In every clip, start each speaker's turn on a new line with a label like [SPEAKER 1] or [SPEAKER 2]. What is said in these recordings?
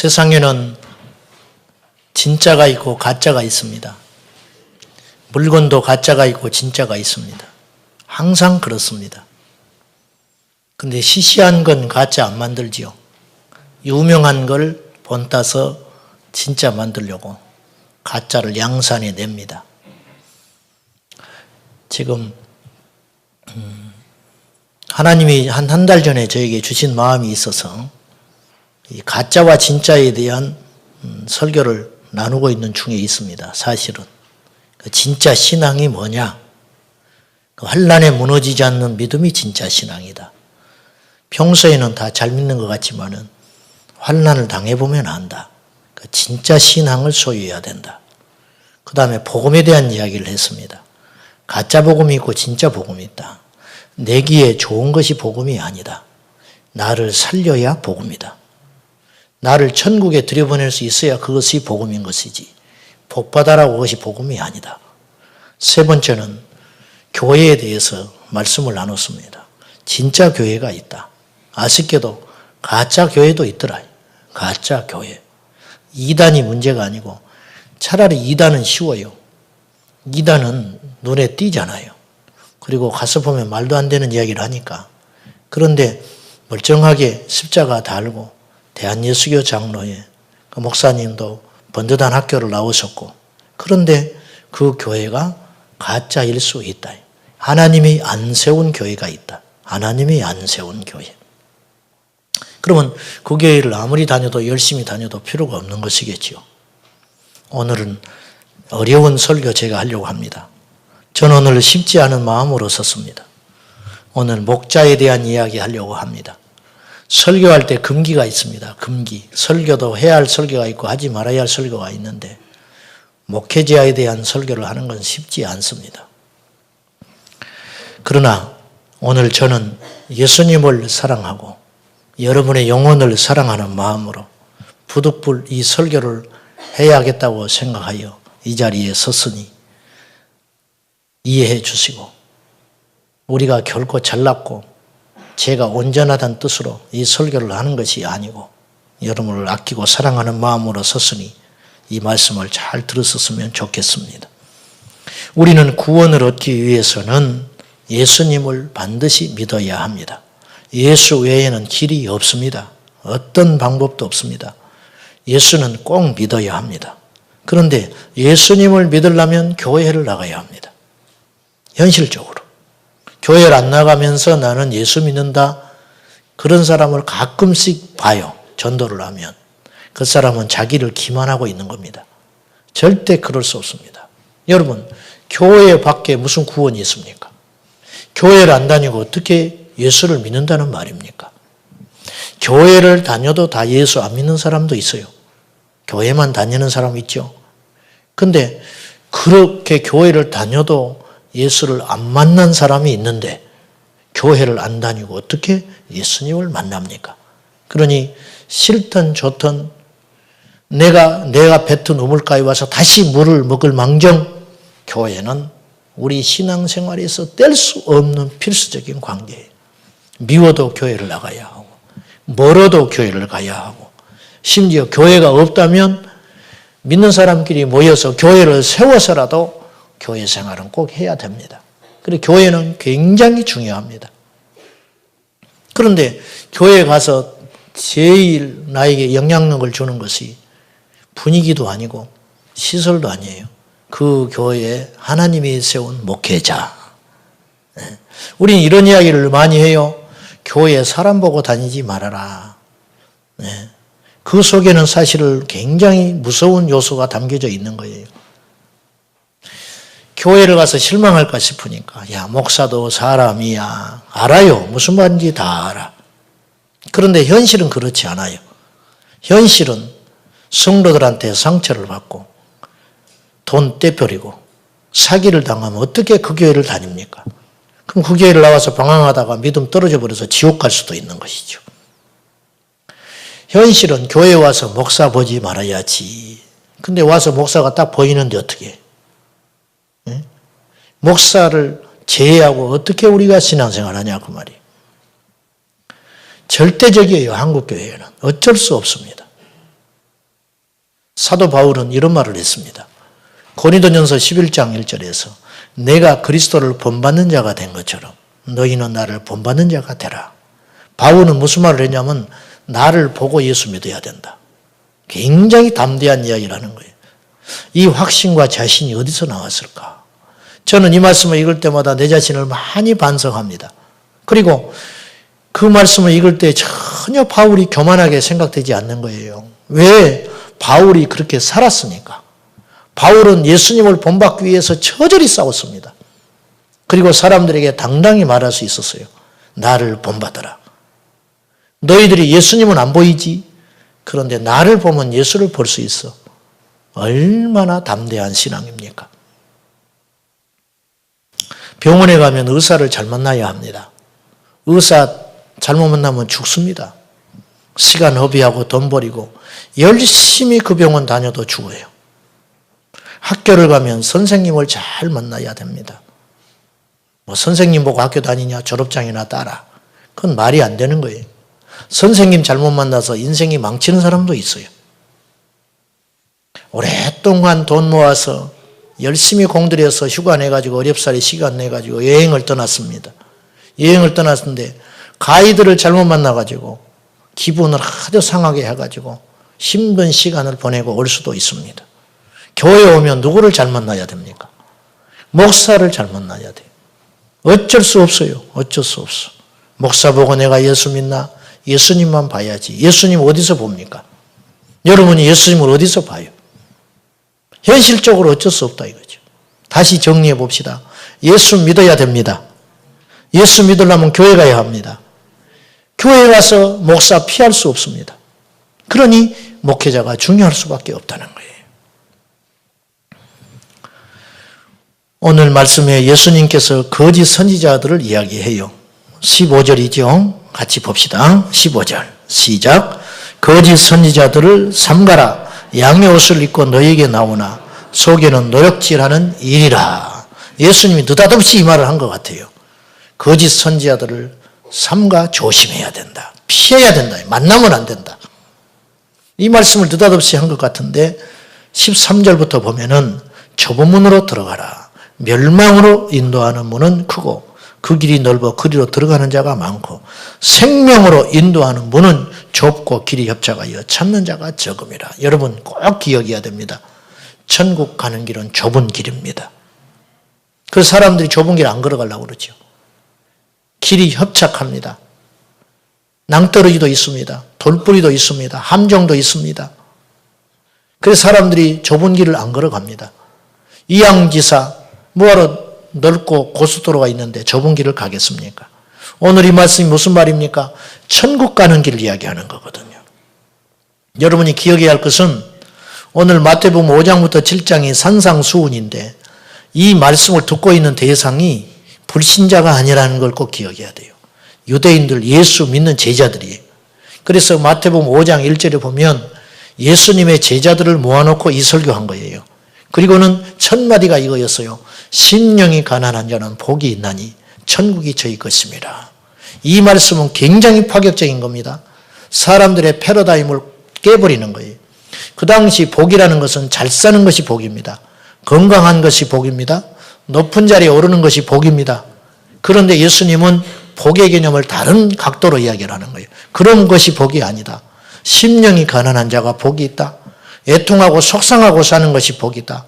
[SPEAKER 1] 세상에는 진짜가 있고 가짜가 있습니다. 물건도 가짜가 있고 진짜가 있습니다. 항상 그렇습니다. 근데 시시한 건 가짜 안 만들지요. 유명한 걸 본따서 진짜 만들려고 가짜를 양산해 냅니다. 지금 하나님이 한 달 전에 저에게 주신 마음이 있어서 이 가짜와 진짜에 대한 설교를 나누고 있는 중에 있습니다. 사실은 진짜 신앙이 뭐냐? 환난에 무너지지 않는 믿음이 진짜 신앙이다. 평소에는 다 잘 믿는 것 같지만은 환난을 당해보면 안다. 진짜 신앙을 소유해야 된다. 그 다음에 복음에 대한 이야기를 했습니다. 가짜 복음이 있고 진짜 복음이 있다. 내기에 좋은 것이 복음이 아니다. 나를 살려야 복음이다. 나를 천국에 들여보낼 수 있어야 그것이 복음인 것이지 복받아라고 그것이 복음이 아니다. 세 번째는 교회에 대해서 말씀을 나눴습니다. 진짜 교회가 있다. 아쉽게도 가짜 교회도 있더라. 가짜 교회. 2단이 문제가 아니고 차라리 2단은 쉬워요. 2단은 눈에 띄잖아요. 그리고 가서 보면 말도 안 되는 이야기를 하니까. 그런데 멀쩡하게 십자가 달고 대한예수교 장로회 그 목사님도 번듯한 학교를 나오셨고 그런데 그 교회가 가짜일 수 있다. 하나님이 안 세운 교회가 있다. 하나님이 안 세운 교회. 그러면 그 교회를 아무리 다녀도 열심히 다녀도 필요가 없는 것이겠지요. 오늘은 어려운 설교 제가 하려고 합니다. 저는 오늘 쉽지 않은 마음으로 섰습니다. 오늘 목자에 대한 이야기 하려고 합니다. 설교할 때 금기가 있습니다. 금기. 설교도 해야 할 설교가 있고 하지 말아야 할 설교가 있는데 목회자에 대한 설교를 하는 건 쉽지 않습니다. 그러나 오늘 저는 예수님을 사랑하고 여러분의 영혼을 사랑하는 마음으로 부득불 이 설교를 해야겠다고 생각하여 이 자리에 섰으니 이해해 주시고 우리가 결코 잘났고 제가 온전하다는 뜻으로 이 설교를 하는 것이 아니고 여러분을 아끼고 사랑하는 마음으로 섰으니 이 말씀을 잘 들었으면 좋겠습니다. 우리는 구원을 얻기 위해서는 예수님을 반드시 믿어야 합니다. 예수 외에는 길이 없습니다. 어떤 방법도 없습니다. 예수는 꼭 믿어야 합니다. 그런데 예수님을 믿으려면 교회를 나가야 합니다. 현실적으로. 교회를 안 나가면서 나는 예수 믿는다. 그런 사람을 가끔씩 봐요. 전도를 하면. 그 사람은 자기를 기만하고 있는 겁니다. 절대 그럴 수 없습니다. 여러분, 교회 밖에 무슨 구원이 있습니까? 교회를 안 다니고 어떻게 예수를 믿는다는 말입니까? 교회를 다녀도 다 예수 안 믿는 사람도 있어요. 교회만 다니는 사람 있죠. 근데 그렇게 교회를 다녀도 예수를 안 만난 사람이 있는데 교회를 안 다니고 어떻게 예수님을 만납니까? 그러니 싫든 좋든 내가 뱉은 우물가에 와서 다시 물을 먹을 망정 교회는 우리 신앙생활에서 뗄 수 없는 필수적인 관계예요. 미워도 교회를 나가야 하고 멀어도 교회를 가야 하고 심지어 교회가 없다면 믿는 사람끼리 모여서 교회를 세워서라도 교회 생활은 꼭 해야 됩니다. 그리고 교회는 굉장히 중요합니다. 그런데 교회에 가서 제일 나에게 영향력을 주는 것이 분위기도 아니고 시설도 아니에요. 그 교회에 하나님이 세운 목회자. 우리는 이런 이야기를 많이 해요. 교회에 사람 보고 다니지 말아라. 그 속에는 사실 굉장히 무서운 요소가 담겨져 있는 거예요. 교회를 가서 실망할까 싶으니까 야 목사도 사람이야. 알아요. 무슨 말인지 다 알아. 그런데 현실은 그렇지 않아요. 현실은 성도들한테 상처를 받고 돈 떼버리고 사기를 당하면 어떻게 그 교회를 다닙니까? 그럼 그 교회를 나와서 방황하다가 믿음 떨어져 버려서 지옥 갈 수도 있는 것이죠. 현실은 교회에 와서 목사 보지 말아야지. 근데 와서 목사가 딱 보이는데 어떻게 해? 목사를 제외하고 어떻게 우리가 신앙생활 하냐 그 말이에요. 절대적이에요. 한국 교회는. 어쩔 수 없습니다. 사도 바울은 이런 말을 했습니다. 고린도전서 11장 1절에서 내가 그리스도를 본받는 자가 된 것처럼 너희는 나를 본받는 자가 되라. 바울은 무슨 말을 했냐면 나를 보고 예수 믿어야 된다. 굉장히 담대한 이야기를 하는 거예요. 이 확신과 자신이 어디서 나왔을까? 저는 이 말씀을 읽을 때마다 내 자신을 많이 반성합니다. 그리고 그 말씀을 읽을 때 전혀 바울이 교만하게 생각되지 않는 거예요. 왜? 바울이 그렇게 살았으니까. 바울은 예수님을 본받기 위해서 처절히 싸웠습니다. 그리고 사람들에게 당당히 말할 수 있었어요. 나를 본받아라. 너희들이 예수님은 안 보이지? 그런데 나를 보면 예수를 볼 수 있어. 얼마나 담대한 신앙입니까? 병원에 가면 의사를 잘 만나야 합니다. 의사 잘못 만나면 죽습니다. 시간 허비하고 돈 버리고 열심히 그 병원 다녀도 죽어요. 학교를 가면 선생님을 잘 만나야 됩니다. 뭐 선생님 보고 학교 다니냐 졸업장이나 따라. 그건 말이 안 되는 거예요. 선생님 잘못 만나서 인생이 망치는 사람도 있어요. 오랫동안 돈 모아서 열심히 공들여서 휴가 내가지고 어렵사리 시간 내가지고 여행을 떠났습니다. 여행을 떠났는데 가이드를 잘못 만나가지고 기분을 아주 상하게 해가지고 힘든 시간을 보내고 올 수도 있습니다. 교회에 오면 누구를 잘 만나야 됩니까? 목사를 잘 만나야 돼요. 어쩔 수 없어요. 어쩔 수 없어. 목사 보고 내가 예수 믿나? 예수님만 봐야지. 예수님 어디서 봅니까? 여러분이 예수님을 어디서 봐요? 현실적으로 어쩔 수 없다 이거죠. 다시 정리해 봅시다. 예수 믿어야 됩니다. 예수 믿으려면 교회 가야 합니다. 교회에 가서 목사 피할 수 없습니다. 그러니 목회자가 중요할 수밖에 없다는 거예요. 오늘 말씀에 예수님께서 거짓 선지자들을 이야기해요. 15절이죠. 같이 봅시다. 15절 시작. 거짓 선지자들을 삼가라. 양의 옷을 입고 너에게 나오나 속에는 노역질하는 일이라. 예수님이 느닷없이 이 말을 한 것 같아요. 거짓 선지자들을 삼가 조심해야 된다. 피해야 된다. 만나면 안 된다. 이 말씀을 느닷없이 한 것 같은데 13절부터 보면은 좁은 문으로 들어가라. 멸망으로 인도하는 문은 크고 그 길이 넓어 그리로 들어가는 자가 많고 생명으로 인도하는 문은 좁고 길이 협착하여 찾는 자가 적음이라. 여러분 꼭 기억해야 됩니다. 천국 가는 길은 좁은 길입니다. 그 사람들이 좁은 길 안 걸어가려고 그러죠. 길이 협착합니다. 낭떠러지도 있습니다. 돌뿌리도 있습니다. 함정도 있습니다. 그래서 사람들이 좁은 길을 안 걸어갑니다. 이양지사 뭐하러 넓고 고속도로가 있는데 좁은 길을 가겠습니까? 오늘 이 말씀이 무슨 말입니까? 천국 가는 길을 이야기하는 거거든요. 여러분이 기억해야 할 것은 오늘 마태복음 5장부터 7장이 산상수훈인데 이 말씀을 듣고 있는 대상이 불신자가 아니라는 걸 꼭 기억해야 돼요. 유대인들 예수 믿는 제자들이에요. 그래서 마태복음 5장 1절에 보면 예수님의 제자들을 모아놓고 이 설교한 거예요. 그리고는 첫 마디가 이거였어요. 심령이 가난한 자는 복이 있나니 천국이 저희 것입니다. 이 말씀은 굉장히 파격적인 겁니다. 사람들의 패러다임을 깨버리는 거예요. 그 당시 복이라는 것은 잘 사는 것이 복입니다. 건강한 것이 복입니다. 높은 자리에 오르는 것이 복입니다. 그런데 예수님은 복의 개념을 다른 각도로 이야기를 하는 거예요. 그런 것이 복이 아니다. 심령이 가난한 자가 복이 있다. 애통하고 속상하고 사는 것이 복이다.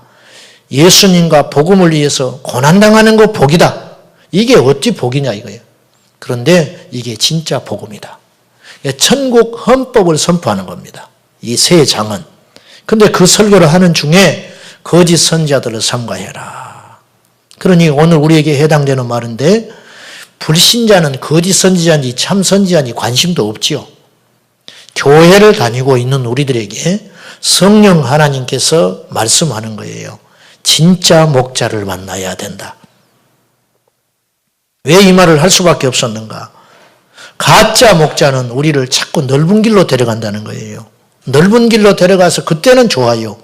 [SPEAKER 1] 예수님과 복음을 위해서 고난당하는 거 복이다. 이게 어찌 복이냐 이거예요. 그런데 이게 진짜 복음이다. 천국 헌법을 선포하는 겁니다. 이 세 장은. 근데 그 설교를 하는 중에 거짓 선지자들을 삼가해라. 그러니 오늘 우리에게 해당되는 말인데 불신자는 거짓 선지자인지 참 선지자인지 관심도 없지요. 교회를 다니고 있는 우리들에게 성령 하나님께서 말씀하는 거예요. 진짜 목자를 만나야 된다. 왜 이 말을 할 수밖에 없었는가? 가짜 목자는 우리를 자꾸 넓은 길로 데려간다는 거예요. 넓은 길로 데려가서 그때는 좋아요.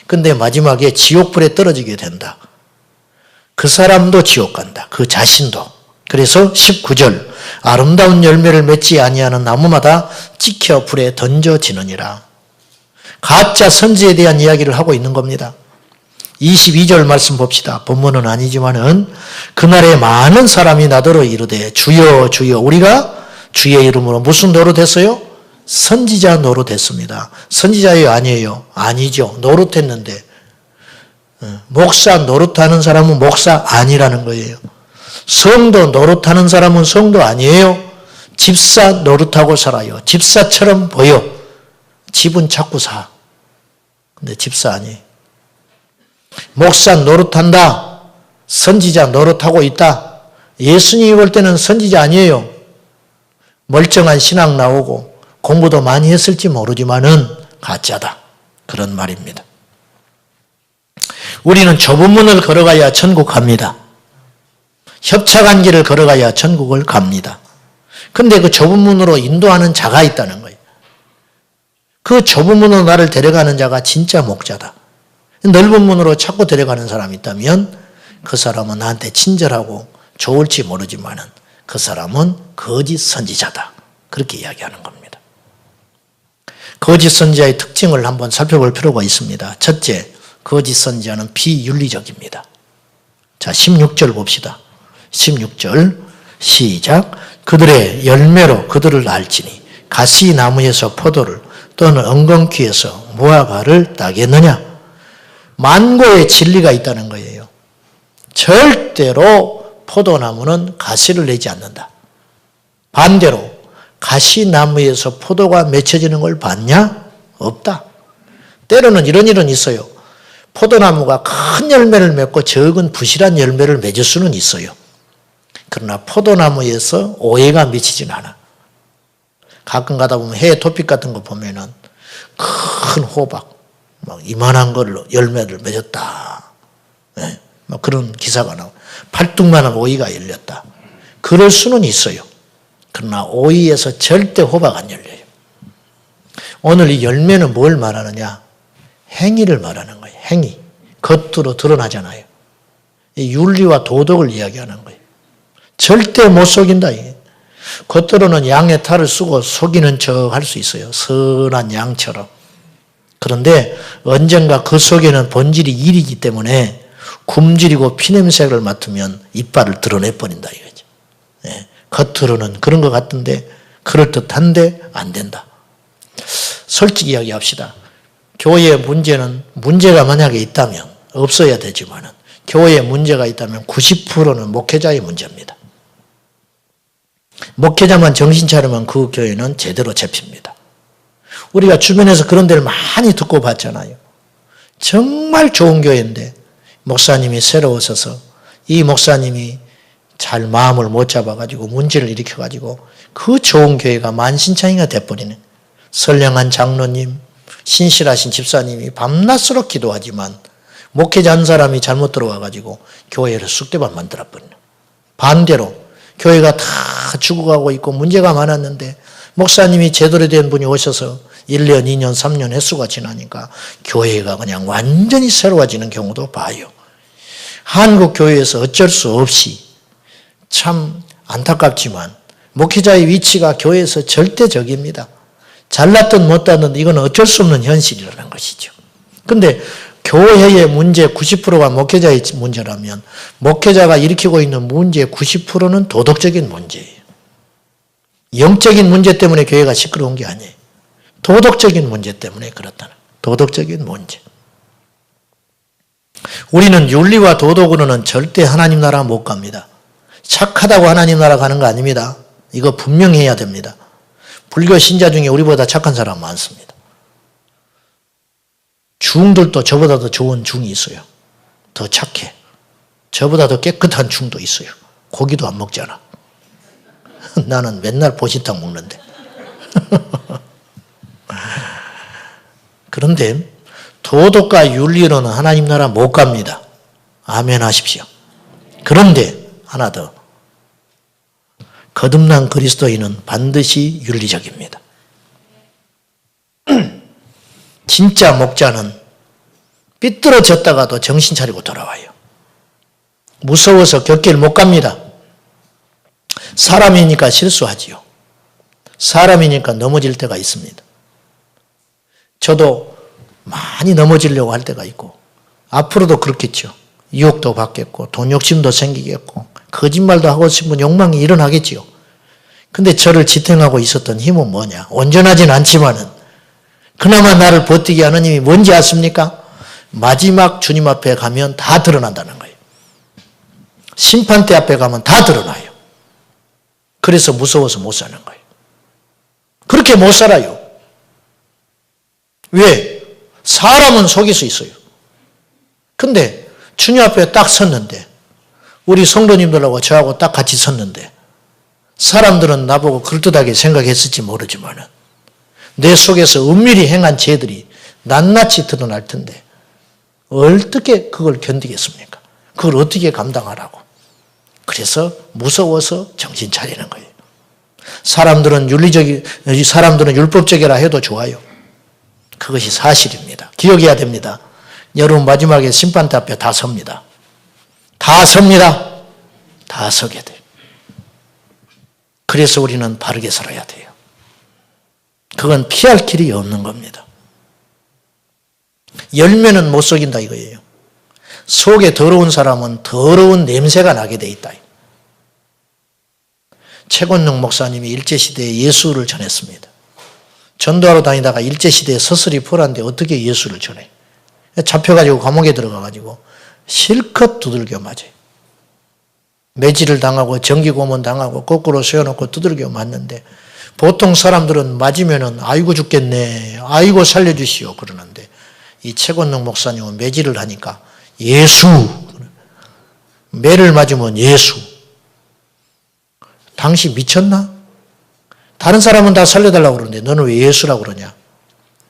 [SPEAKER 1] 근데 마지막에 지옥불에 떨어지게 된다. 그 사람도 지옥 간다. 그 자신도. 그래서 19절 아름다운 열매를 맺지 아니하는 나무마다 찍혀 불에 던져지느니라. 가짜 선지에 대한 이야기를 하고 있는 겁니다. 22절 말씀 봅시다. 본문은 아니지만은 그날에 많은 사람이 나더러 이르되 주여 주여 우리가 주의 이름으로 무슨 노릇했어요? 선지자 노릇했습니다. 선지자예요 아니에요? 아니죠. 노릇했는데 목사 노릇하는 사람은 목사 아니라는 거예요. 성도 노릇하는 사람은 성도 아니에요. 집사 노릇하고 살아요. 집사처럼 보여. 집은 자꾸 사. 근데 집사 아니에요. 목사 노릇한다. 선지자 노릇하고 있다. 예수님이 볼 때는 선지자 아니에요. 멀쩡한 신앙 나오고 공부도 많이 했을지 모르지만은 가짜다. 그런 말입니다. 우리는 좁은 문을 걸어가야 천국 갑니다. 협착한 길을 걸어가야 천국을 갑니다. 근데 그 좁은 문으로 인도하는 자가 있다는 거예요. 그 좁은 문으로 나를 데려가는 자가 진짜 목자다. 넓은 문으로 자꾸 데려가는 사람이 있다면 그 사람은 나한테 친절하고 좋을지 모르지만은 그 사람은 거짓 선지자다. 그렇게 이야기하는 겁니다. 거짓 선지자의 특징을 한번 살펴볼 필요가 있습니다. 첫째, 거짓 선지자는 비윤리적입니다. 자, 16절 봅시다. 16절 시작. 그들의 열매로 그들을 알지니 가시나무에서 포도를 또는 엉겅퀴에서 무화과를 따겠느냐. 만고의 진리가 있다는 거예요. 절대로 포도나무는 가시를 내지 않는다. 반대로 가시나무에서 포도가 맺혀지는 걸 봤냐? 없다. 때로는 이런 일은 있어요. 포도나무가 큰 열매를 맺고 적은 부실한 열매를 맺을 수는 있어요. 그러나 포도나무에서 오해가 미치진 않아. 가끔 가다 보면 해 토픽 같은 거 보면은 큰 호박, 막 이만한 걸로 열매를 맺었다. 네, 막 그런 기사가 나와. 팔뚝만한 오이가 열렸다. 그럴 수는 있어요. 그러나 오이에서 절대 호박 안 열려요. 오늘 이 열매는 뭘 말하느냐? 행위를 말하는 거예요. 행위. 겉으로 드러나잖아요. 이 윤리와 도덕을 이야기하는 거예요. 절대 못 속인다. 이게. 겉으로는 양의 탈을 쓰고 속이는 척 할 수 있어요. 선한 양처럼. 그런데 언젠가 그 속에는 본질이 일이기 때문에 굶주리고 피냄새를 맡으면 이빨을 드러내버린다 이거죠. 예. 겉으로는 그런 것 같은데 그럴듯한데 안 된다. 솔직히 이야기합시다. 교회의 문제는 문제가 만약에 있다면 없어야 되지만은 교회에 문제가 있다면 90%는 목회자의 문제입니다. 목회자만 정신 차리면 그 교회는 제대로 잡힙니다. 우리가 주변에서 그런 데를 많이 듣고 봤잖아요. 정말 좋은 교회인데 목사님이 새로 오셔서 이 목사님이 잘 마음을 못 잡아가지고 문제를 일으켜가지고 그 좋은 교회가 만신창이가 돼버리네. 선량한 장로님, 신실하신 집사님이 밤낮으로 기도하지만 목회자 한 사람이 잘못 들어와가지고 교회를 쑥대밭 만들어버리네. 반대로 교회가 다 죽어가고 있고 문제가 많았는데 목사님이 제대로 된 분이 오셔서 1년, 2년, 3년 횟수가 지나니까 교회가 그냥 완전히 새로워지는 경우도 봐요. 한국 교회에서 어쩔 수 없이 참 안타깝지만 목회자의 위치가 교회에서 절대적입니다. 잘났든 못났든 이건 어쩔 수 없는 현실이라는 것이죠. 그런데 교회의 문제 90%가 목회자의 문제라면 목회자가 일으키고 있는 문제 90%는 도덕적인 문제예요. 영적인 문제 때문에 교회가 시끄러운 게 아니에요. 도덕적인 문제 때문에 그렇다는 도덕적인 문제. 우리는 윤리와 도덕으로는 절대 하나님 나라 못 갑니다. 착하다고 하나님 나라 가는 거 아닙니다. 이거 분명히 해야 됩니다. 불교 신자 중에 우리보다 착한 사람 많습니다. 중들도 저보다 더 좋은 중이 있어요. 더 착해. 저보다 더 깨끗한 중도 있어요. 고기도 안 먹잖아. 나는 맨날 보신탕 먹는데. 그런데 도덕과 윤리로는 하나님 나라 못 갑니다. 아멘 하십시오. 그런데 하나 더. 거듭난 그리스도인은 반드시 윤리적입니다. 진짜 목자는 삐뚤어졌다가도 정신 차리고 돌아와요. 무서워서 곁길 못 갑니다. 사람이니까 실수하지요. 사람이니까 넘어질 때가 있습니다. 저도 많이 넘어지려고 할 때가 있고 앞으로도 그렇겠죠. 유혹도 받겠고 돈 욕심도 생기겠고 거짓말도 하고 싶은 욕망이 일어나겠지요. 근데 저를 지탱하고 있었던 힘은 뭐냐? 온전하진 않지만은 그나마 나를 버티게 하는 힘이 뭔지 아십니까? 마지막 주님 앞에 가면 다 드러난다는 거예요. 심판대 앞에 가면 다 드러나요. 그래서 무서워서 못 사는 거예요. 그렇게 못 살아요. 왜? 사람은 속일 수 있어요. 근데 주님 앞에 딱 섰는데 우리 성도님들하고 저하고 딱 같이 섰는데 사람들은 나보고 그럴듯하게 생각했을지 모르지만은 내 속에서 은밀히 행한 죄들이 낱낱이 드러날 텐데 어떻게 그걸 견디겠습니까? 그걸 어떻게 감당하라고? 그래서 무서워서 정신 차리는 거예요. 사람들은 율법적이라 해도 좋아요. 그것이 사실입니다. 기억해야 됩니다. 여러분 마지막에 심판대 앞에 다 섭니다. 다 섭니다. 다 서게 돼요. 그래서 우리는 바르게 살아야 돼요. 그건 피할 길이 없는 겁니다. 열매는 못 속인다 이거예요. 속에 더러운 사람은 더러운 냄새가 나게 돼 있다. 최권능 목사님이 일제시대에 예수를 전했습니다. 전도하러 다니다가 일제시대에 서슬이 풀었는데 어떻게 예수를 전해? 잡혀가지고 감옥에 들어가가지고 실컷 두들겨 맞아요. 매질을 당하고 전기고문 당하고 거꾸로 세워놓고 두들겨 맞는데 보통 사람들은 맞으면은 아이고 죽겠네, 아이고 살려주시오 그러는데 이 최권능 목사님은 매질을 하니까 예수, 매를 맞으면 예수. 당신 미쳤나? 다른 사람은 다 살려달라고 그러는데 너는 왜 예수라고 그러냐?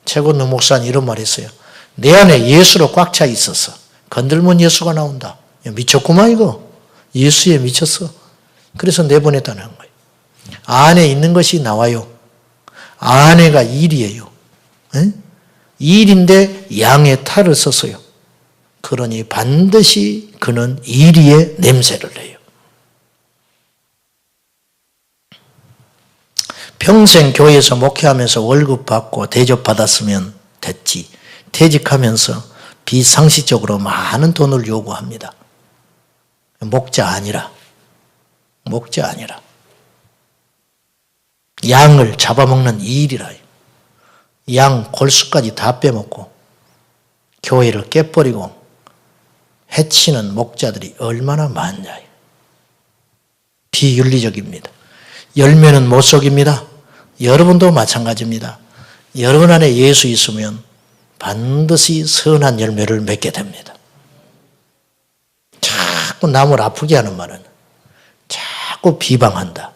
[SPEAKER 1] 최권능 목사님 이런 말 했어요. 내 안에 예수로 꽉 차 있어서 건들면 예수가 나온다. 미쳤구만 이거. 예수에 미쳤어. 그래서 내보냈다는 거예요. 안에 있는 것이 나와요. 안에가 일이에요. 에? 일인데 양의 탈을 썼어요. 그러니 반드시 그는 일이의 냄새를 내요. 평생 교회에서 목회하면서 월급 받고 대접받았으면 됐지. 퇴직하면서 비상식적으로 많은 돈을 요구합니다. 목자 아니라. 양을 잡아먹는 일이라. 양 골수까지 다 빼먹고 교회를 깨버리고 해치는 목자들이 얼마나 많냐. 비윤리적입니다. 열매는 못 속입니다. 여러분도 마찬가지입니다. 여러분 안에 예수 있으면 반드시 선한 열매를 맺게 됩니다. 자꾸 남을 아프게 하는 말은 자꾸 비방한다.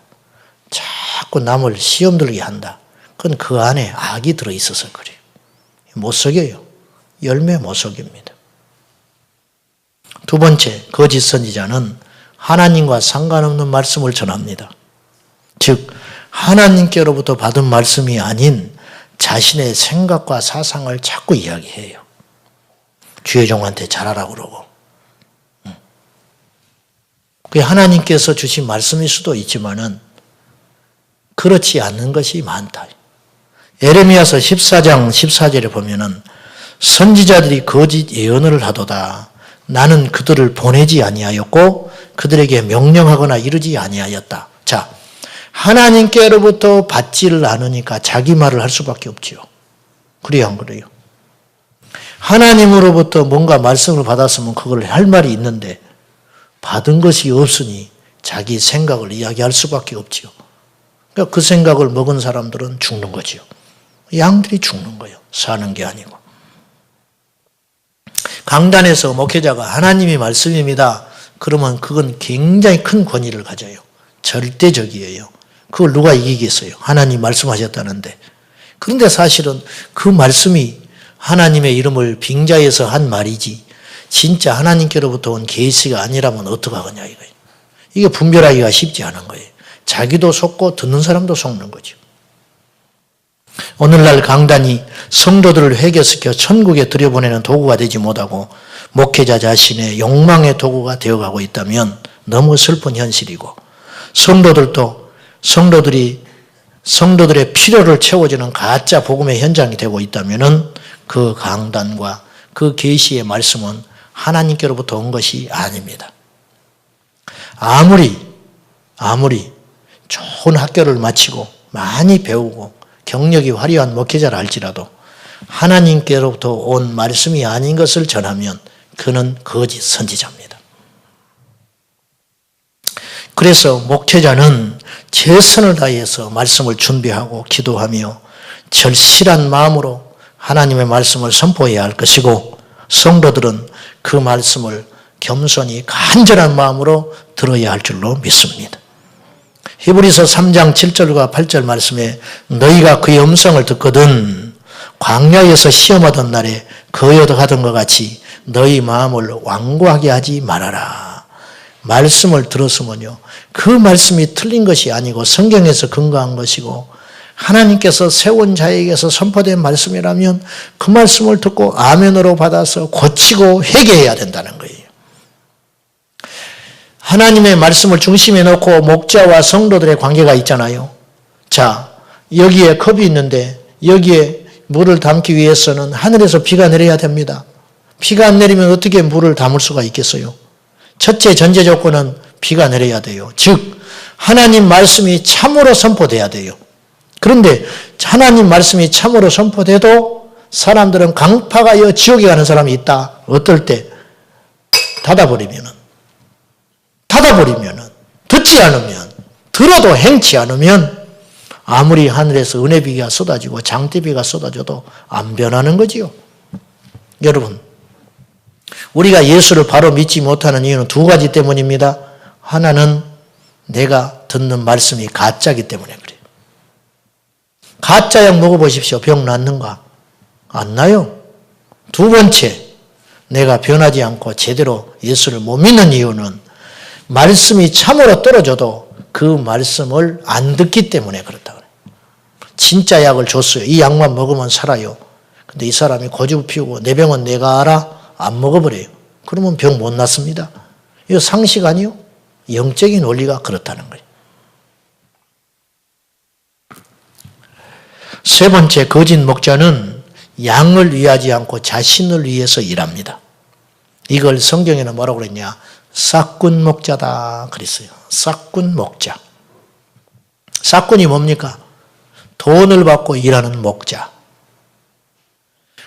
[SPEAKER 1] 자꾸 남을 시험 들게 한다. 그건 그 안에 악이 들어있어서 그래요. 못 속여요. 열매 못 속입니다. 두 번째, 거짓 선지자는 하나님과 상관없는 말씀을 전합니다. 즉 하나님께로부터 받은 말씀이 아닌 자신의 생각과 사상을 자꾸 이야기해요. 주의 종한테 잘하라고 그러고. 그게 하나님께서 주신 말씀일 수도 있지만은 그렇지 않는 것이 많다. 에레미야서 14장 14절에 보면은 선지자들이 거짓 예언을 하도다. 나는 그들을 보내지 아니하였고 그들에게 명령하거나 이르지 아니하였다. 자, 하나님께로부터 받지를 않으니까 자기 말을 할 수밖에 없지요. 그래요, 안 그래요? 하나님으로부터 뭔가 말씀을 받았으면 그걸 할 말이 있는데 받은 것이 없으니 자기 생각을 이야기할 수밖에 없지요. 그러니까 그 생각을 먹은 사람들은 죽는 거지요. 양들이 죽는 거예요. 사는 게 아니고. 강단에서 목회자가 하나님이 말씀입니다. 그러면 그건 굉장히 큰 권위를 가져요. 절대적이에요. 그걸 누가 이기겠어요? 하나님 말씀하셨다는데. 그런데 사실은 그 말씀이 하나님의 이름을 빙자해서 한 말이지 진짜 하나님께로부터 온 계시가 아니라면 어떡하겠냐 이거예요. 이게 분별하기가 쉽지 않은 거예요. 자기도 속고 듣는 사람도 속는 거죠. 오늘날 강단이 성도들을 회개시켜 천국에 들여보내는 도구가 되지 못하고 목회자 자신의 욕망의 도구가 되어가고 있다면 너무 슬픈 현실이고 성도들이 성도들의 필요를 채워주는 가짜 복음의 현장이 되고 있다면은 그 강단과 그 계시의 말씀은 하나님께로부터 온 것이 아닙니다. 아무리 좋은 학교를 마치고 많이 배우고 경력이 화려한 목회자라 할지라도 하나님께로부터 온 말씀이 아닌 것을 전하면 그는 거짓 선지자입니다. 그래서 목회자는 최선을 다해서 말씀을 준비하고 기도하며 절실한 마음으로 하나님의 말씀을 선포해야 할 것이고 성도들은 그 말씀을 겸손히 간절한 마음으로 들어야 할 줄로 믿습니다. 히브리서 3장 7절과 8절 말씀에 너희가 그의 음성을 듣거든 광야에서 시험하던 날에 거여하던 것 같이 너희 마음을 완고하게 하지 말아라. 말씀을 들었으면요. 그 말씀이 틀린 것이 아니고 성경에서 근거한 것이고 하나님께서 세운 자에게서 선포된 말씀이라면 그 말씀을 듣고 아멘으로 받아서 고치고 회개해야 된다는 거예요. 하나님의 말씀을 중심에 놓고 목자와 성도들의 관계가 있잖아요. 자, 여기에 컵이 있는데 여기에 물을 담기 위해서는 하늘에서 비가 내려야 됩니다. 비가 안 내리면 어떻게 물을 담을 수가 있겠어요? 첫째 전제 조건은 비가 내려야 돼요. 즉 하나님 말씀이 참으로 선포돼야 돼요. 그런데 하나님 말씀이 참으로 선포돼도 사람들은 강파가여 지옥에 가는 사람이 있다. 어떨 때? 닫아버리면 듣지 않으면 들어도 행치 않으면 아무리 하늘에서 은혜비가 쏟아지고 장대비가 쏟아져도 안 변하는 거지요. 여러분 우리가 예수를 바로 믿지 못하는 이유는 두 가지 때문입니다. 하나는 내가 듣는 말씀이 가짜이기 때문에 그래요. 가짜 약 먹어보십시오. 병 낫는가? 안 나요. 두 번째, 내가 변하지 않고 제대로 예수를 못 믿는 이유는 말씀이 참으로 떨어져도 그 말씀을 안 듣기 때문에 그렇다 그래요. 진짜 약을 줬어요. 이 약만 먹으면 살아요. 근데 이 사람이 고집 피우고 내 병은 내가 알아? 안 먹어버려요. 그러면 병 못 낫습니다. 이거 상식 아니요? 영적인 원리가 그렇다는 거예요. 세 번째, 거짓 목자는 양을 위하지 않고 자신을 위해서 일합니다. 이걸 성경에는 뭐라고 그랬냐? 싹군 목자다 그랬어요. 싹군 목자. 싹군이 뭡니까? 돈을 받고 일하는 목자.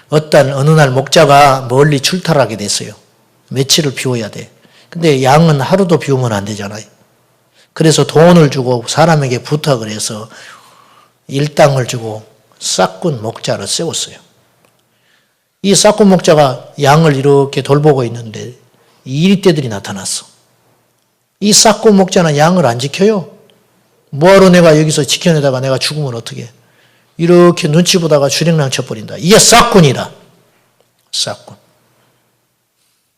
[SPEAKER 1] 어느 날 목자가 멀리 출타하게 됐어요. 며칠을 비워야 돼. 근데 양은 하루도 비우면 안 되잖아요. 그래서 돈을 주고 사람에게 부탁을 해서 일당을 주고 싹군 목자를 세웠어요. 이 싹군 목자가 양을 이렇게 돌보고 있는데 이리떼들이 나타났어. 이 싹군 목자는 양을 안 지켜요. 뭐하러 내가 여기서 지켜내다가 내가 죽으면 어떡해. 이렇게 눈치 보다가 주랭랑 쳐버린다. 이게 싹군이다. 싹군.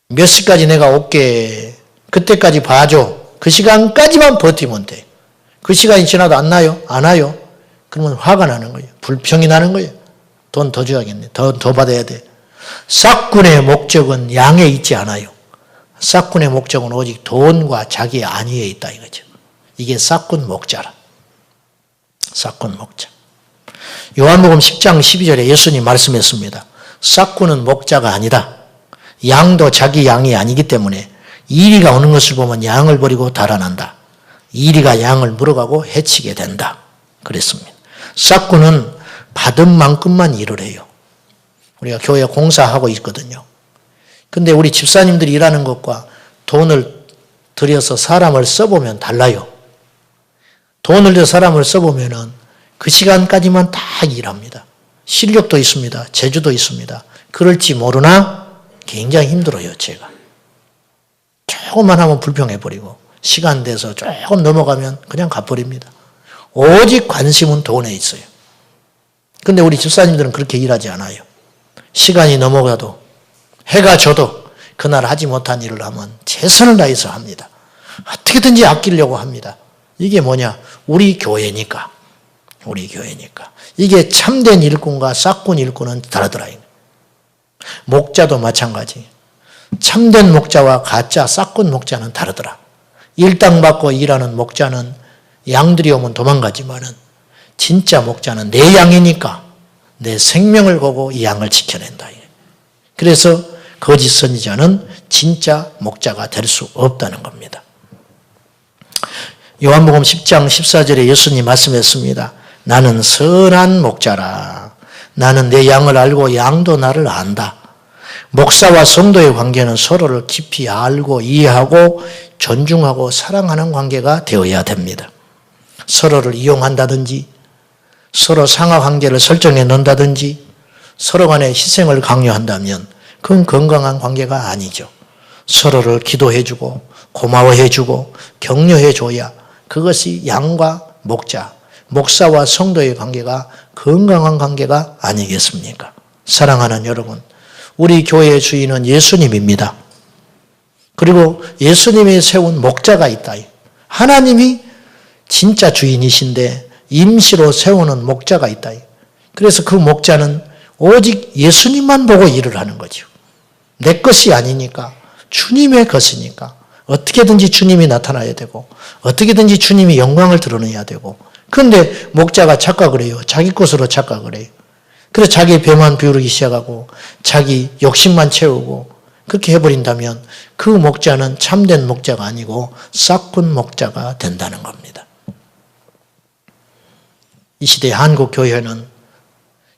[SPEAKER 1] 몇 시까지 내가 올게. 그때까지 봐줘. 그 시간까지만 버티면 돼. 그 시간이 지나도 안 나요? 안 와요? 그러면 화가 나는 거예요. 불평이 나는 거예요. 돈 더 줘야겠네. 더 받아야 돼. 싹군의 목적은 양에 있지 않아요. 싹군의 목적은 오직 돈과 자기의 안위에 있다 이거죠. 이게 싹군 목자라. 싹군 목자. 요한복음 10장 12절에 예수님 말씀했습니다. 싹군은 목자가 아니다. 양도 자기 양이 아니기 때문에 이리가 오는 것을 보면 양을 버리고 달아난다. 이리가 양을 물어가고 해치게 된다. 그랬습니다. 싹군은 받은 만큼만 일을 해요. 우리가 교회 공사하고 있거든요. 근데 우리 집사님들이 일하는 것과 돈을 들여서 사람을 써보면 달라요. 돈을 들여 사람을 써보면은 그 시간까지만 다 일합니다. 실력도 있습니다. 재주도 있습니다. 그럴지 모르나 굉장히 힘들어요, 제가. 조금만 하면 불평해버리고 시간 돼서 조금 넘어가면 그냥 가버립니다. 오직 관심은 돈에 있어요. 근데 우리 집사님들은 그렇게 일하지 않아요. 시간이 넘어가도 해가 져도 그날 하지 못한 일을 하면 최선을 다해서 합니다. 어떻게든지 아끼려고 합니다. 이게 뭐냐? 우리 교회니까. 이게 참된 일꾼과 싹군 일꾼은 다르더라. 목자도 마찬가지. 참된 목자와 가짜 싹군 목자는 다르더라. 일당 받고 일하는 목자는 양들이 오면 도망가지만은 진짜 목자는 내 양이니까 내 생명을 걸고 이 양을 지켜낸다. 그래서 거짓 선지자는 진짜 목자가 될 수 없다는 겁니다. 요한복음 10장 14절에 예수님 말씀했습니다. 나는 선한 목자라. 나는 내 양을 알고 양도 나를 안다. 목사와 성도의 관계는 서로를 깊이 알고 이해하고 존중하고 사랑하는 관계가 되어야 됩니다. 서로를 이용한다든지 서로 상하관계를 설정해 놓는다든지 서로 간의 희생을 강요한다면 그건 건강한 관계가 아니죠. 서로를 기도해주고 고마워해주고 격려해줘야 그것이 양과 목자, 목사와 성도의 관계가 건강한 관계가 아니겠습니까? 사랑하는 여러분, 우리 교회의 주인은 예수님입니다. 그리고 예수님이 세운 목자가 있다. 하나님이 진짜 주인이신데 임시로 세우는 목자가 있다. 그래서 그 목자는 오직 예수님만 보고 일을 하는 거죠. 내 것이 아니니까 주님의 것이니까 어떻게든지 주님이 나타나야 되고 어떻게든지 주님이 영광을 드러내야 되고 그런데 목자가 착각을 해요. 자기 것으로 착각을 해요. 그래서 자기 배만 비우기 시작하고 자기 욕심만 채우고 그렇게 해버린다면 그 목자는 참된 목자가 아니고 싹군 목자가 된다는 겁니다. 이 시대 한국 교회는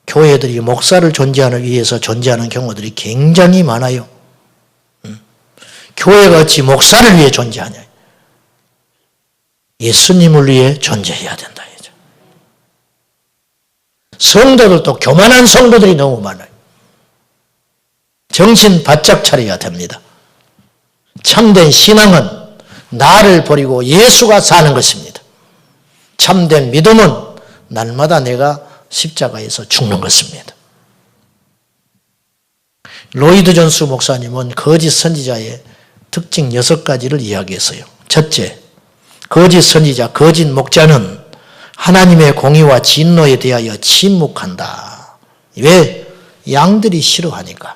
[SPEAKER 1] 교회들이 목사를 존재하기 위해서 존재하는 경우들이 굉장히 많아요. 교회가 어찌 목사를 위해 존재하냐. 예수님을 위해 존재해야 된다. 성도들도 교만한 성도들이 너무 많아요. 정신 바짝 차려야 됩니다. 참된 신앙은 나를 버리고 예수가 사는 것입니다. 참된 믿음은 날마다 내가 십자가에서 죽는 것입니다. 로이드 존스 목사님은 거짓 선지자의 특징 6가지를 이야기했어요. 첫째, 거짓 선지자, 거짓 목자는 하나님의 공의와 진노에 대하여 침묵한다. 왜? 양들이 싫어하니까.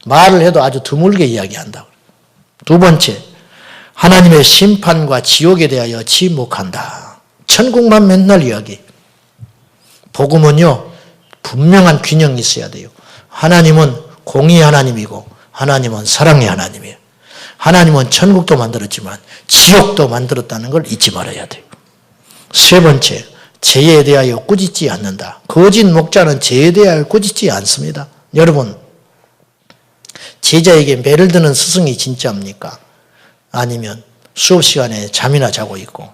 [SPEAKER 1] 말을 해도 아주 드물게 이야기한다. 두 번째, 하나님의 심판과 지옥에 대하여 침묵한다. 천국만 맨날 이야기. 복음은요, 분명한 균형이 있어야 돼요. 하나님은 공의의 하나님이고 하나님은 사랑의 하나님이에요. 하나님은 천국도 만들었지만 지옥도 만들었다는 걸 잊지 말아야 돼요. 세 번째, 죄에 대하여 꾸짖지 않는다. 거짓 목자는 죄에 대하여 꾸짖지 않습니다. 여러분, 제자에게 매를 드는 스승이 진짜입니까? 아니면 수업 시간에 잠이나 자고 있고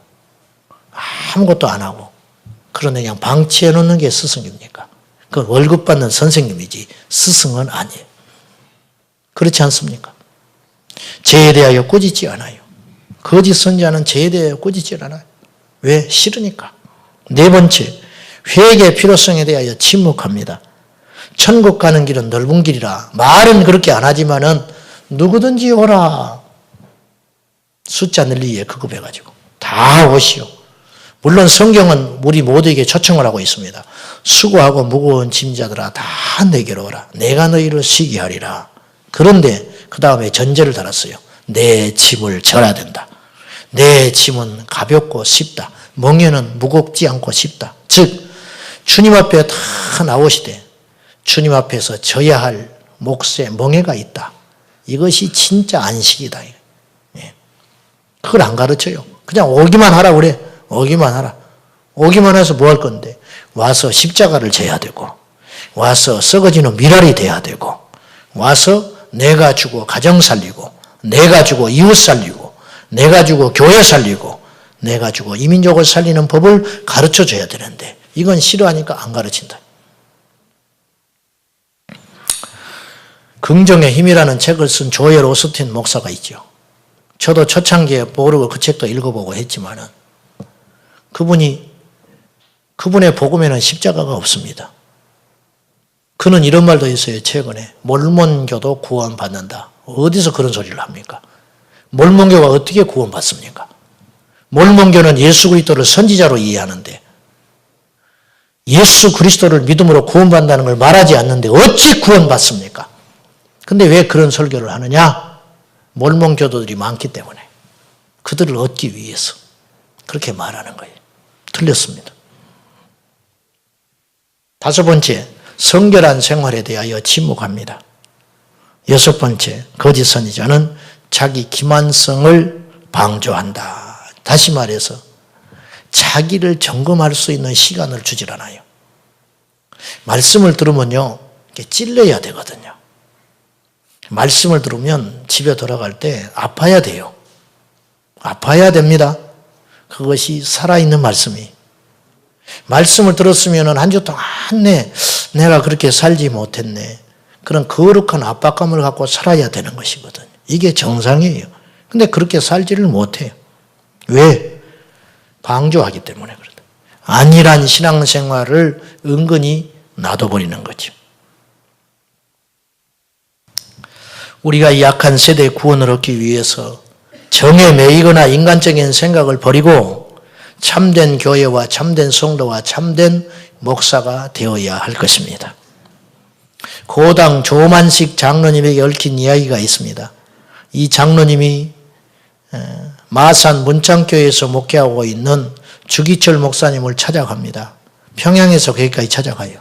[SPEAKER 1] 아무것도 안 하고 그런데 그냥 방치해 놓는 게 스승입니까? 그건 월급 받는 선생님이지 스승은 아니에요. 그렇지 않습니까? 죄에 대하여 꾸짖지 않아요. 거짓 선지자는 죄에 대하여 꾸짖지 않아요. 왜? 싫으니까. 네 번째, 회개의 필요성에 대하여 침묵합니다. 천국 가는 길은 넓은 길이라 말은 그렇게 안 하지만은 누구든지 오라. 숫자 늘리기에 급급해가지고 다 오시오. 물론 성경은 우리 모두에게 초청을 하고 있습니다. 수고하고 무거운 짐자들아 다 내게로 오라. 내가 너희를 쉬게 하리라. 그런데 그 다음에 전제를 달았어요. 내 짐을 져야 된다. 내 짐은 가볍고 쉽다. 멍에는 무겁지 않고 쉽다. 즉 주님 앞에 다 나오시되 주님 앞에서 져야 할 몫에 멍에가 있다. 이것이 진짜 안식이다. 그걸 안 가르쳐요. 그냥 오기만 하라 그래. 오기만 하라. 오기만 해서 뭐 할 건데? 와서 십자가를 져야 되고 와서 썩어지는 미랄이 돼야 되고 와서 내가 주고 가정 살리고 내가 주고 이웃 살리고 내가 주고 교회 살리고 내가 주고 이민족을 살리는 법을 가르쳐줘야 되는데 이건 싫어하니까 안 가르친다. 긍정의 힘이라는 책을 쓴 조엘 오스틴 목사가 있죠. 저도 초창기에 모르고 그 책도 읽어보고 했지만은 그분의 복음에는 십자가가 없습니다. 그는 이런 말도 있어요. 최근에 몰몬교도 구원받는다. 어디서 그런 소리를 합니까? 몰몬교가 어떻게 구원받습니까? 몰몬교는 예수 그리스도를 선지자로 이해하는데 예수 그리스도를 믿음으로 구원받는다는 걸 말하지 않는데 어찌 구원받습니까? 근데 왜 그런 설교를 하느냐? 몰몬교도들이 많기 때문에 그들을 얻기 위해서 그렇게 말하는 거예요. 틀렸습니다. 다섯 번째, 성결한 생활에 대하여 침묵합니다. 여섯 번째, 거짓 선지자는 자기 기만성을 방조한다. 다시 말해서 자기를 점검할 수 있는 시간을 주질 않아요. 말씀을 들으면요, 찔려야 되거든요. 말씀을 들으면 집에 돌아갈 때 아파야 돼요. 아파야 됩니다. 그것이 살아있는 말씀이. 말씀을 들었으면 한 주 동안 내가 그렇게 살지 못했네. 그런 거룩한 압박감을 갖고 살아야 되는 것이거든요. 이게 정상이에요. 근데 그렇게 살지를 못해요. 왜? 방조하기 때문에 그렇다. 안일한 신앙생활을 은근히 놔둬버리는 거죠. 우리가 이 약한 세대의 구원을 얻기 위해서 정에 매이거나 인간적인 생각을 버리고 참된 교회와 참된 성도와 참된 목사가 되어야 할 것입니다. 고당 조만식 장로님에게 얽힌 이야기가 있습니다. 이 장로님이 마산 문창교회에서 목회하고 있는 주기철 목사님을 찾아갑니다. 평양에서 거기까지 찾아가요.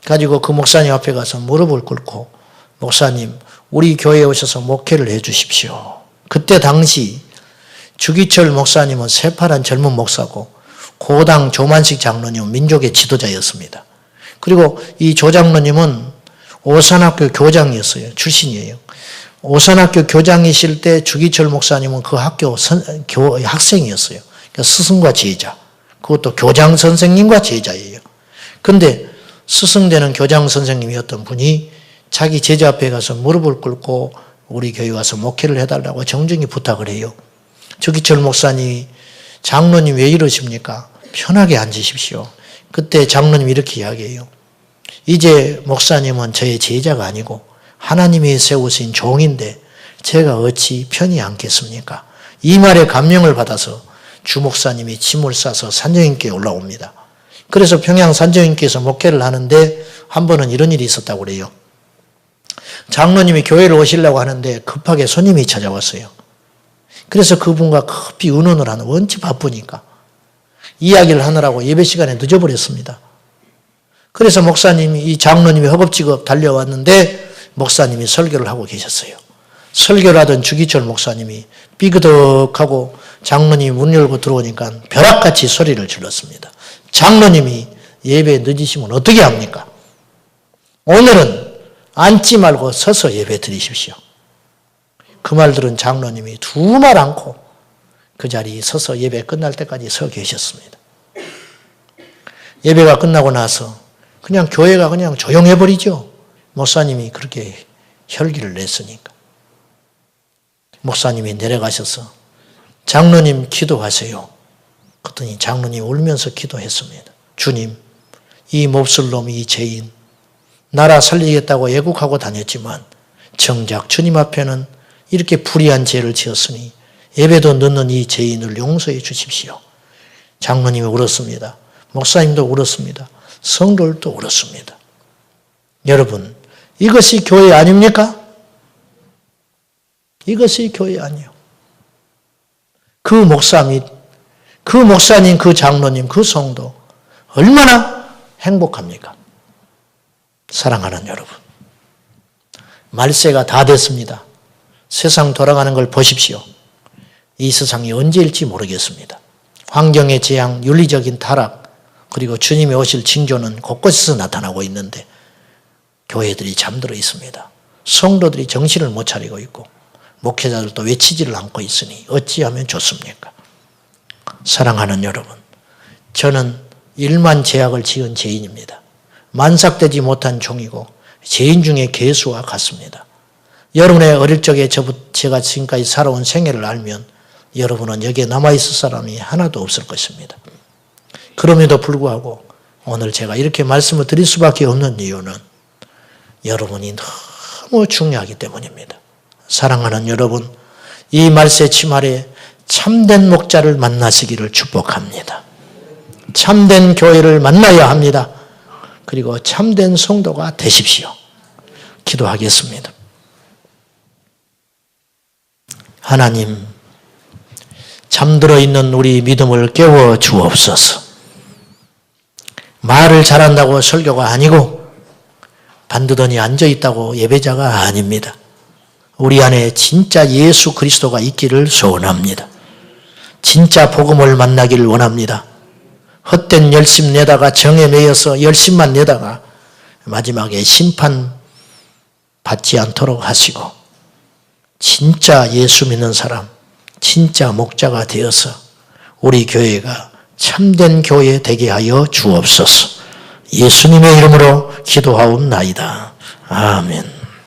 [SPEAKER 1] 가지고 그 목사님 앞에 가서 무릎을 꿇고 목사님, 우리 교회에 오셔서 목회를 해 주십시오. 그때 당시 주기철 목사님은 새파란 젊은 목사고 고당 조만식 장로님은 민족의 지도자였습니다. 그리고 이 조 장로님은 오산학교 교장이었어요. 출신이에요. 오산학교 교장이실 때 주기철 목사님은 그 학교 학생이었어요. 그러니까 스승과 제자. 그것도 교장 선생님과 제자예요. 그런데 스승되는 교장 선생님이었던 분이 자기 제자 앞에 가서 무릎을 꿇고 우리 교회 와서 목회를 해달라고 정중히 부탁을 해요. 주기철 목사님이 장로님 왜 이러십니까? 편하게 앉으십시오. 그때 장로님이 이렇게 이야기해요. 이제 목사님은 저의 제자가 아니고 하나님이 세우신 종인데 제가 어찌 편히 앉겠습니까? 이 말에 감명을 받아서 주 목사님이 짐을 싸서 산정인교에 올라옵니다. 그래서 평양 산정인교에서 목회를 하는데 한 번은 이런 일이 있었다고 그래요. 장로님이 교회를 오시려고 하는데 급하게 손님이 찾아왔어요. 그래서 그분과 급히 의논을 하는, 원체 바쁘니까 이야기를 하느라고 예배 시간에 늦어버렸습니다. 그래서 목사님이, 이 장로님이 허겁지겁 달려왔는데 목사님이 설교를 하고 계셨어요. 설교를 하던 주기철 목사님이 삐그덕하고 장로님이 문 열고 들어오니까 벼락같이 소리를 질렀습니다. 장로님이 예배에 늦으시면 어떻게 합니까? 오늘은 앉지 말고 서서 예배 드리십시오. 그 말 들은 장로님이 두 말 않고 그 자리에 서서 예배 끝날 때까지 서 계셨습니다. 예배가 끝나고 나서 그냥 교회가 그냥 조용해버리죠. 목사님이 그렇게 혈기를 냈으니까. 목사님이 내려가셔서 장로님 기도하세요. 그랬더니 장로님이 울면서 기도했습니다. 주님, 이 몹쓸 놈이 이 죄인, 나라 살리겠다고 애국하고 다녔지만 정작 주님 앞에는 이렇게 불의한 죄를 지었으니 예배도 늦는 이 죄인을 용서해 주십시오. 장로님이 울었습니다. 목사님도 울었습니다. 성도들도 울었습니다. 여러분, 이것이 교회 아닙니까? 이것이 교회 아니에요. 그 목사 및 그 목사님, 그 장로님, 그 성도 얼마나 행복합니까? 사랑하는 여러분, 말세가 다 됐습니다. 세상 돌아가는 걸 보십시오. 이 세상이 언제일지 모르겠습니다. 환경의 재앙, 윤리적인 타락, 그리고 주님이 오실 징조는 곳곳에서 나타나고 있는데 교회들이 잠들어 있습니다. 성도들이 정신을 못 차리고 있고 목회자들도 외치지를 않고 있으니 어찌하면 좋습니까? 사랑하는 여러분, 저는 일만 죄악을 지은 죄인입니다. 만삭되지 못한 종이고 죄인 중에 괴수와 같습니다. 여러분의 어릴 적에 제가 지금까지 살아온 생애를 알면 여러분은 여기에 남아있을 사람이 하나도 없을 것입니다. 그럼에도 불구하고 오늘 제가 이렇게 말씀을 드릴 수밖에 없는 이유는 여러분이 너무 중요하기 때문입니다. 사랑하는 여러분, 이 말세 치말에 참된 목자를 만나시기를 축복합니다. 참된 교회를 만나야 합니다. 그리고 참된 성도가 되십시오. 기도하겠습니다. 하나님, 잠들어 있는 우리 믿음을 깨워 주옵소서. 말을 잘한다고 설교가 아니고 반드더니 앉아있다고 예배자가 아닙니다. 우리 안에 진짜 예수 그리스도가 있기를 소원합니다. 진짜 복음을 만나기를 원합니다. 헛된 열심 내다가 정에 매여서 열심만 내다가 마지막에 심판 받지 않도록 하시고 진짜 예수 믿는 사람, 진짜 목자가 되어서 우리 교회가 참된 교회 되게 하여 주옵소서. 예수님의 이름으로 기도하옵나이다. 아멘.